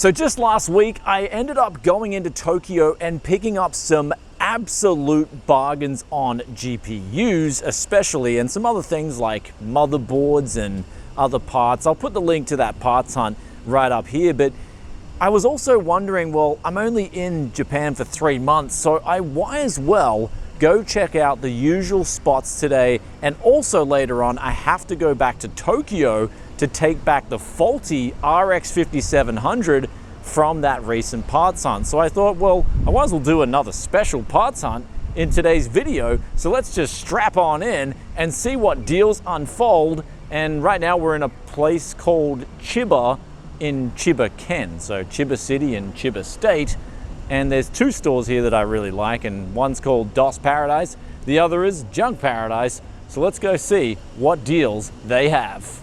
So just last week, I ended up going into Tokyo and picking up some absolute bargains on GPUs especially, and some other things like motherboards and other parts. I'll put the link to that parts hunt right up here, but I was also wondering, well, I'm only in Japan for 3 months, so I might as well go check out the usual spots today, and also later on I have to go back to Tokyo to take back the faulty RX 5700 from that recent parts hunt. So I thought, well, I might as well do another special parts hunt in today's video. So let's just strap on in and see what deals unfold. And right now we're in a place called Chiba in Chiba, Ken. So Chiba City and Chiba State. And there's 2 stores here that I really like, and one's called DOS Paradise, the other is Junk Paradise. So let's go see what deals they have.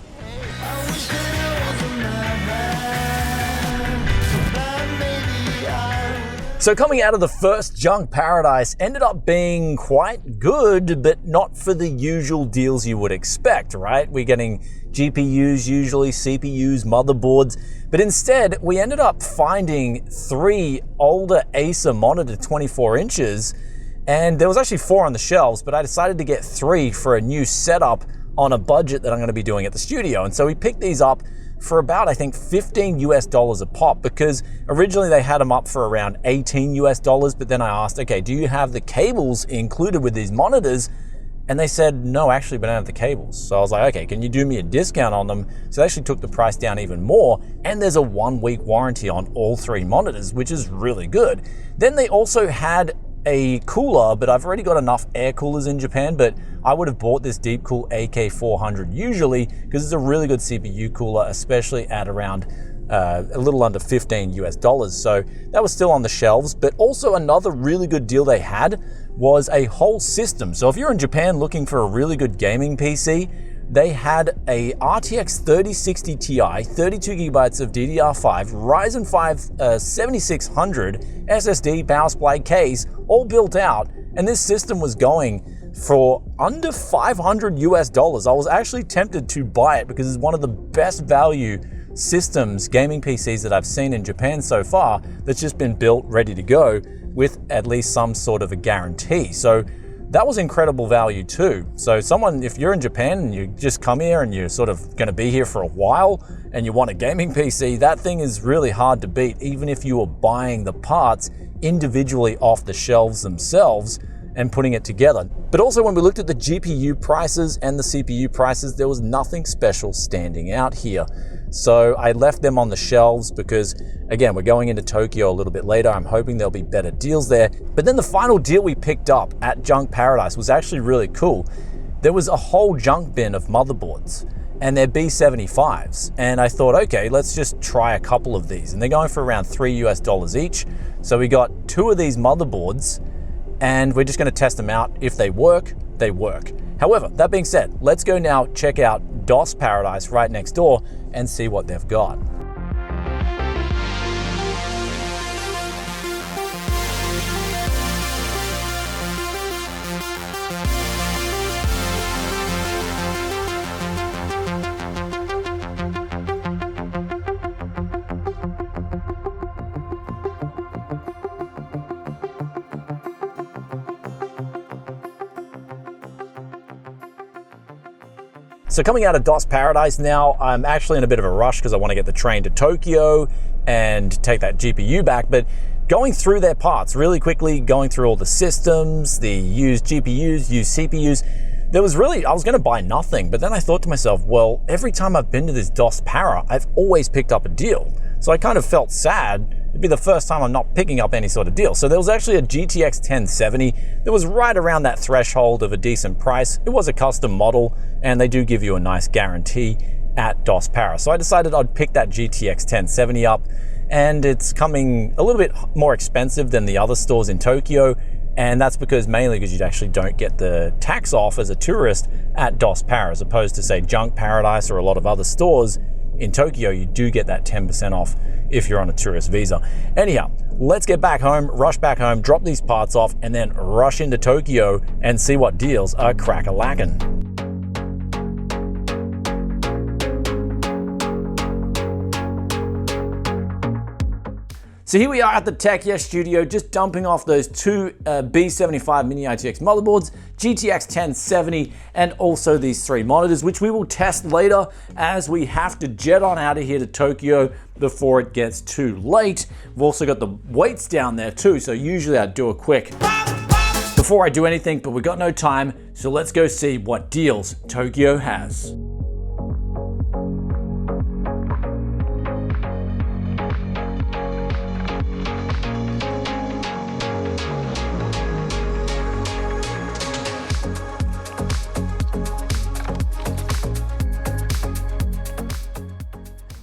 So coming out of the first Junk Paradise ended up being quite good, but not for the usual deals you would expect, right? We're getting GPUs, usually CPUs, motherboards, but instead we ended up finding 3 older Acer monitor 24 inches, and there was actually 4 on the shelves, but I decided to get 3 for a new setup on a budget that I'm going to be doing at the studio. And so we picked these up for about, I think, $15 a pop, because originally they had them up for around $18, but then I asked, okay, do you have the cables included with these monitors? And they said, no, actually, we don't have the cables. So I was like, okay, can you do me a discount on them? So they actually took the price down even more, and there's a 1-week warranty on all 3 monitors, which is really good. Then they also had a cooler, but I've already got enough air coolers in Japan, but I would have bought this Deepcool AK400 usually, because it's a really good CPU cooler, especially at around a little under $15. So that was still on the shelves. But also another really good deal they had was a whole system. So if you're in Japan looking for a really good gaming PC, they had a RTX 3060 Ti, 32 gigabytes of DDR5, Ryzen 5 7600 SSD power supply case, all built out. And this system was going for under $500. I was actually tempted to buy it because it's one of the best value systems, gaming PCs that I've seen in Japan so far, that's just been built ready to go with at least some sort of a guarantee. So that was incredible value too. So someone, if you're in Japan and you just come here and you're sort of going to be here for a while and you want a gaming PC, that thing is really hard to beat, even if you were buying the parts individually off the shelves themselves and putting it together. But also when we looked at the GPU prices and the CPU prices, there was nothing special standing out here. So I left them on the shelves because, again, we're going into Tokyo a little bit later. I'm hoping there'll be better deals there. But then the final deal we picked up at Junk Paradise was actually really cool. There was a whole junk bin of motherboards, and they're B75s. And I thought, okay, let's just try a couple of these. And they're going for around $3 each. So we got 2 of these motherboards, and we're just going to test them out. If they work, they work. However, that being said, let's go now check out DOS Paradise right next door and see what they've got. So coming out of DOS Paradise now, I'm actually in a bit of a rush because I want to get the train to Tokyo and take that GPU back. But going through their parts really quickly, going through all the systems, the used GPUs, used CPUs, I was going to buy nothing. But then I thought to myself, well, every time I've been to this DOS Para, I've always picked up a deal. So I kind of felt sad. It'd be the first time I'm not picking up any sort of deal. So there was actually a GTX 1070 that was right around that threshold of a decent price. It was a custom model, and they do give you a nice guarantee at DOS Para. So I decided I'd pick that GTX 1070 up, and it's coming a little bit more expensive than the other stores in Tokyo. And that's mainly because you actually don't get the tax off as a tourist at DOS Para, as opposed to, say, Junk Paradise or a lot of other stores. In Tokyo, you do get that 10% off if you're on a tourist visa. Anyhow, let's get back home, rush back home, drop these parts off, and then rush into Tokyo and see what deals are crack-a-lackin'. So here we are at the Tech Yes studio, just dumping off those two B75 Mini ITX motherboards, GTX 1070, and also these three monitors, which we will test later as we have to jet on out of here to Tokyo before it gets too late. We've also got the weights down there too, so usually I'd do a quick before I do anything, but we've got no time, so let's go see what deals Tokyo has.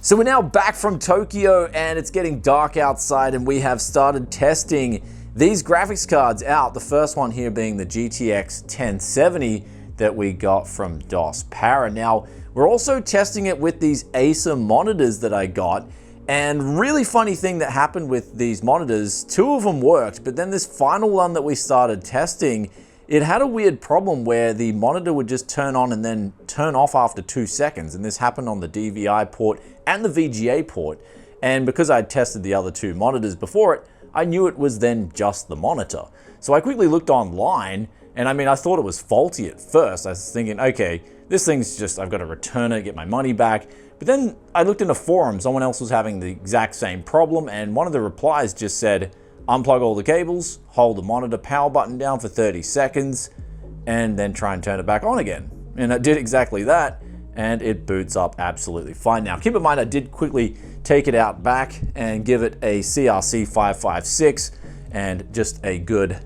So we're now back from Tokyo and it's getting dark outside, and we have started testing these graphics cards out. The first one here being the GTX 1070 that we got from DOS Para. Now, we're also testing it with these Acer monitors that I got, and really funny thing that happened with these monitors, two of them worked, but then this final one that we started testing, it had a weird problem where the monitor would just turn on and then turn off after 2 seconds. And this happened on the DVI port and the VGA port. And because I tested the other two monitors before it, I knew it was then just the monitor. So I quickly looked online, and I mean, I thought it was faulty at first. I was thinking, okay, this thing's just, I've got to return it, get my money back. But then I looked in a forum, someone else was having the exact same problem, and one of the replies just said, unplug all the cables, hold the monitor power button down for 30 seconds, and then try and turn it back on again. And I did exactly that, and it boots up absolutely fine. Now, keep in mind, I did quickly take it out back and give it a CRC 556 and just a good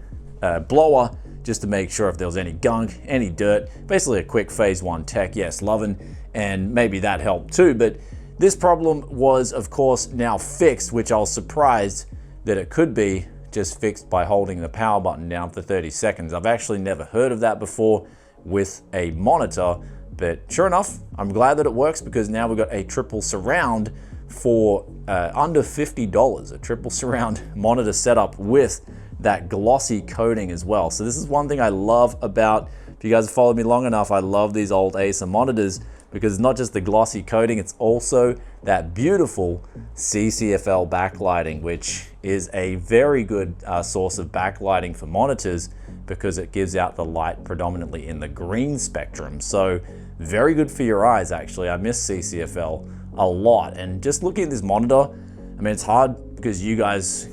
blower, just to make sure if there was any gunk, any dirt, basically a quick phase one tech, yes, loving, and maybe that helped too. But this problem was, of course, now fixed, which I was surprised that it could be just fixed by holding the power button down for 30 seconds. I've actually never heard of that before with a monitor, but sure enough, I'm glad that it works, because now we've got a triple surround for under $50, a triple surround monitor setup with that glossy coating as well. So this is one thing I love about, if you guys have followed me long enough, I love these old Acer monitors, because it's not just the glossy coating, it's also that beautiful CCFL backlighting, which is a very good source of backlighting for monitors, because it gives out the light predominantly in the green spectrum. So very good for your eyes, actually. I miss CCFL a lot. And just looking at this monitor, I mean, it's hard because you guys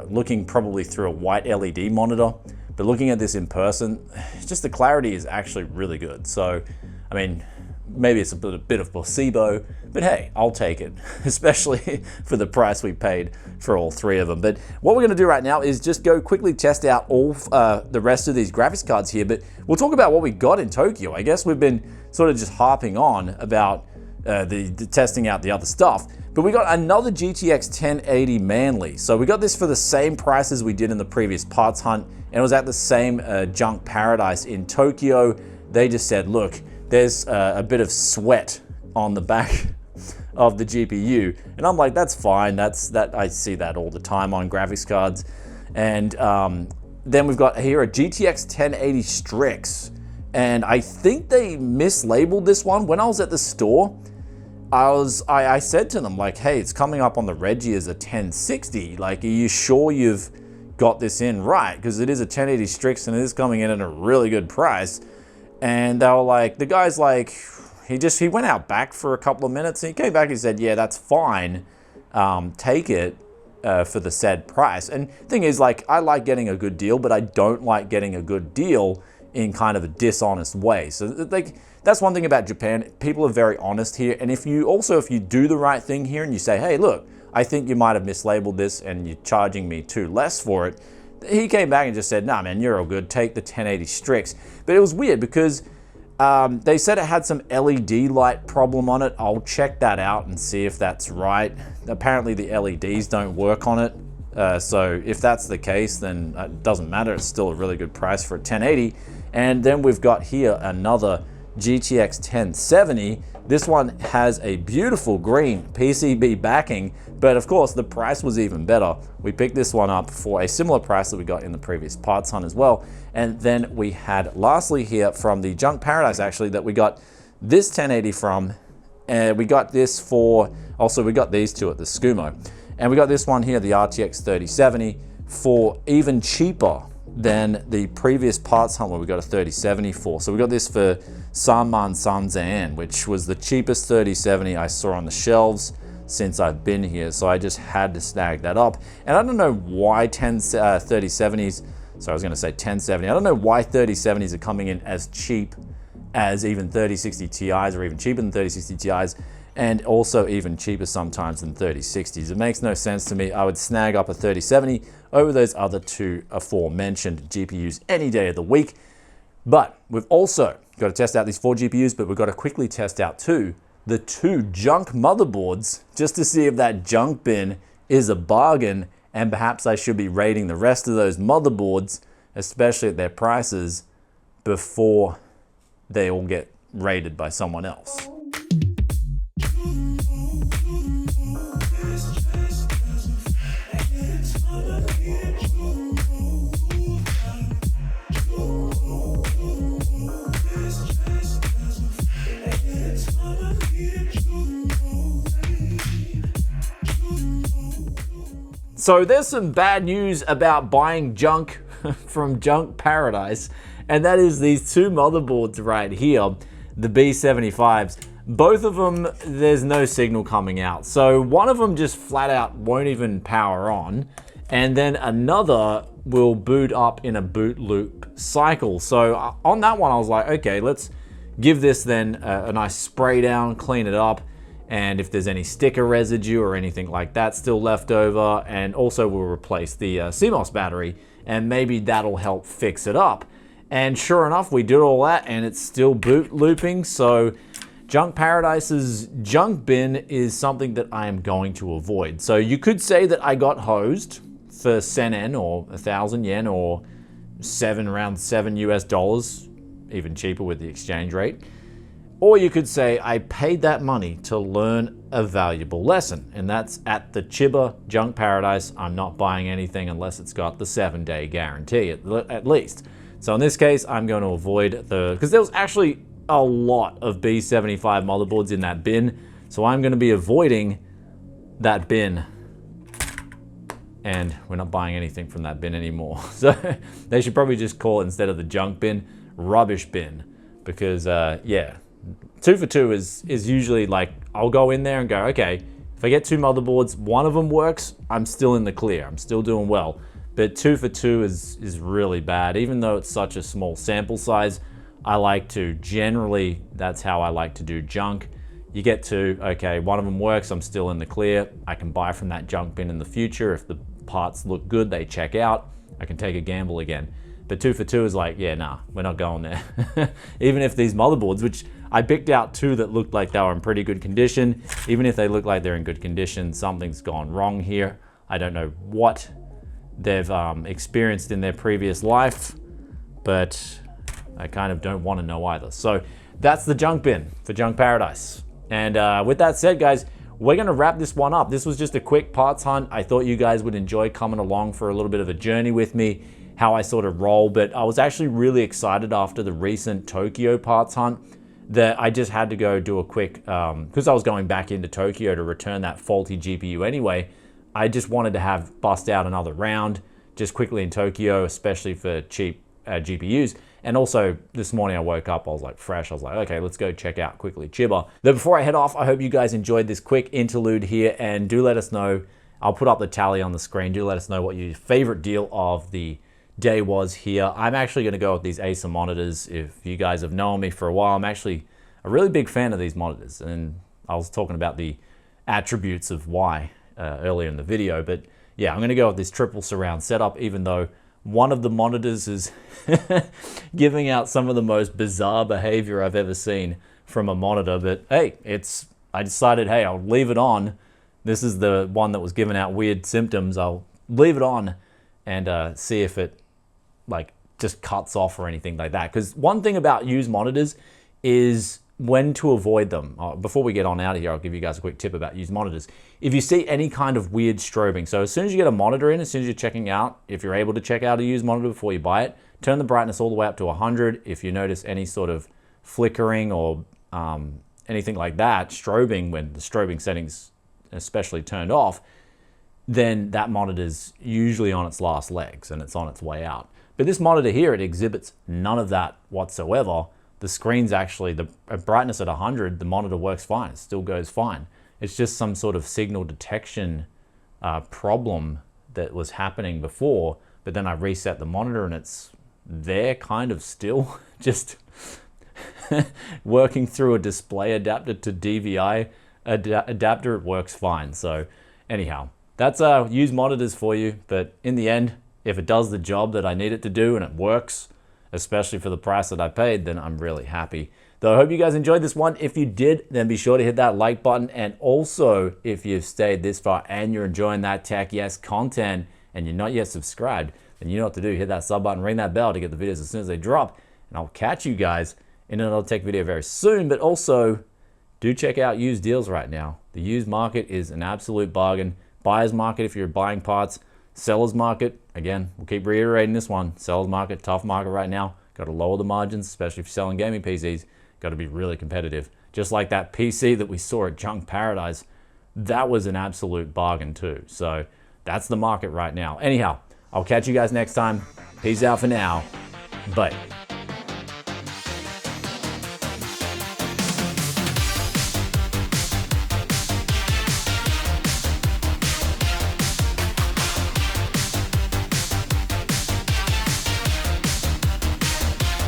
looking probably through a white LED monitor, but looking at this in person, just the clarity is actually really good. So, I mean, maybe it's a bit of placebo, but hey, I'll take it, especially for the price we paid for all three of them. But what we're gonna do right now is just go quickly test out all the rest of these graphics cards here, but we'll talk about what we got in Tokyo. I guess we've been sort of just harping on about the testing out the other stuff, but we got another GTX 1080 Manly. So we got this for the same price as we did in the previous parts hunt, and it was at the same Junk Paradise in Tokyo. They just said, look, there's a bit of sweat on the back of the GPU. And I'm like, that's fine. I see that all the time on graphics cards. And then we've got here a GTX 1080 Strix. And I think they mislabeled this one. When I was at the store, I said to them, like, hey, it's coming up on the Reggie as a 1060. Like, are you sure you've got this in right? Because it is a 1080 Strix and it is coming in at a really good price. And they were like, the guy's like, he went out back for a couple of minutes and he came back and said, yeah, that's fine. Take it for the said price. And thing is, like, I like getting a good deal, but I don't like getting a good deal in kind of a dishonest way. So like, that's one thing about Japan. People are very honest here. And if you do the right thing here and you say, hey, look, I think you might have mislabeled this and you're charging me too less for it. He came back and just said, nah, man, you're all good. Take the 1080 Strix. But it was weird because they said it had some LED light problem on it. I'll check that out and see if that's right. Apparently the LEDs don't work on it. So if that's the case, then it doesn't matter. It's still a really good price for a 1080. And then we've got here another GTX 1070. This one has a beautiful green PCB backing, but of course the price was even better. We picked this one up for a similar price that we got in the previous parts hunt as well. And then we had lastly here from the Junk Paradise actually that we got this 1080 from, and we got this for, also we got these two at the SCUMO. And we got this one here, the RTX 3070, for even cheaper than the previous parts hunt where we got a 3070 for. So we got this for Sanman Sanzan, which was the cheapest 3070 I saw on the shelves since I've been here. So I just had to snag that up. And I don't know why 3070s, so I was gonna say 1070. I don't know why 3070s are coming in as cheap as even 3060 Ti's, or even cheaper than 3060 Ti's, and also even cheaper sometimes than 3060s. It makes no sense to me. I would snag up a 3070 over those other two aforementioned GPUs any day of the week. But we've also got to test out these 4 GPUs, but we've got to quickly test out the two junk motherboards, just to see if that junk bin is a bargain, and perhaps I should be rating the rest of those motherboards, especially at their prices, before they all get raided by someone else. So there's some bad news about buying junk from Junk Paradise, and that is these two motherboards right here, the B75s. Both of them, there's no signal coming out. So one of them just flat out won't even power on, and then another will boot up in a boot loop cycle. So on that one, I was like, okay, let's give this then a nice spray down, clean it up, and if there's any sticker residue or anything like that still left over, and also we'll replace the CMOS battery, and maybe that'll help fix it up. And sure enough, we did all that, and it's still boot looping. So Junk Paradise's junk bin is something that I am going to avoid. So you could say that I got hosed for $1,000 or 1,000 yen, or around $7 US, even cheaper with the exchange rate. Or you could say I paid that money to learn a valuable lesson, and that's at the Chiba Junk Paradise. I'm not buying anything unless it's got the 7-day guarantee at least. So in this case, I'm going to avoid because there was actually a lot of B75 motherboards in that bin. So I'm going to be avoiding that bin, and we're not buying anything from that bin anymore. So they should probably just call it, instead of the junk bin, rubbish bin, because yeah. 2 for 2 is usually like, I'll go in there and go, okay, if I get 2 motherboards, one of them works, I'm still in the clear, I'm still doing well. But 2 for 2 is really bad. Even though it's such a small sample size, I like to, generally, that's how I like to do junk. You get to, okay, one of them works, I'm still in the clear, I can buy from that junk bin in the future. If the parts look good, they check out, I can take a gamble again. But 2 for 2 is like, yeah, nah, we're not going there. Even if these motherboards, which I picked out 2 that looked like they were in pretty good condition, even if they look like they're in good condition, something's gone wrong here. I don't know what they've experienced in their previous life, but I kind of don't want to know either. So that's the junk bin for Junk Paradise. And with that said, guys, we're going to wrap this one up. This was just a quick parts hunt. I thought you guys would enjoy coming along for a little bit of a journey with me, how I sort of roll. But I was actually really excited after the recent Tokyo parts hunt that I just had to go do a quick, because I was going back into Tokyo to return that faulty GPU anyway. I just wanted to bust out another round just quickly in Tokyo, especially for cheap GPUs. And also this morning I woke up, I was like fresh. I was like, okay, let's go check out quickly Chiba. But before I head off, I hope you guys enjoyed this quick interlude here, and do let us know. I'll put up the tally on the screen. Do let us know what your favorite deal of the day was here. I'm actually going to go with these Acer monitors. If you guys have known me for a while, I'm actually a really big fan of these monitors, and I was talking about the attributes of why earlier in the video. But yeah, I'm going to go with this triple surround setup, even though one of the monitors is giving out some of the most bizarre behavior I've ever seen from a monitor. But hey, I decided, hey, I'll leave it on. This is the one that was giving out weird symptoms. I'll leave it on and see if it like just cuts off or anything like that. Because one thing about used monitors is when to avoid them. Before we get on out of here, I'll give you guys a quick tip about used monitors. If you see any kind of weird strobing, so as soon as you get a monitor in, as soon as you're checking out, if you're able to check out a used monitor before you buy it, turn the brightness all the way up to 100. If you notice any sort of flickering or anything like that, strobing, when the strobing settings especially turned off, then that monitor's usually on its last legs and it's on its way out. But this monitor here, it exhibits none of that whatsoever. The screen's actually, the brightness at 100, the monitor works fine, it still goes fine. It's just some sort of signal detection problem that was happening before, but then I reset the monitor and it's there kind of still, just working through a display adapter to DVI adapter, it works fine. So anyhow, that's used monitors for you, but in the end, if it does the job that I need it to do and it works, especially for the price that I paid, then I'm really happy. Though I hope you guys enjoyed this one. If you did, then be sure to hit that like button. And also, if you've stayed this far and you're enjoying that Tech Yes content and you're not yet subscribed, then you know what to do. Hit that sub button, ring that bell to get the videos as soon as they drop. And I'll catch you guys in another tech video very soon. But also, do check out used deals right now. The used market is an absolute bargain. Buyer's market if you're buying parts. Seller's market, again, we'll keep reiterating this one. Seller's market, tough market right now. Got to lower the margins, especially if you're selling gaming PCs. Got to be really competitive. Just like that PC that we saw at Junk Paradise, that was an absolute bargain too. So that's the market right now. Anyhow, I'll catch you guys next time. Peace out for now. Bye.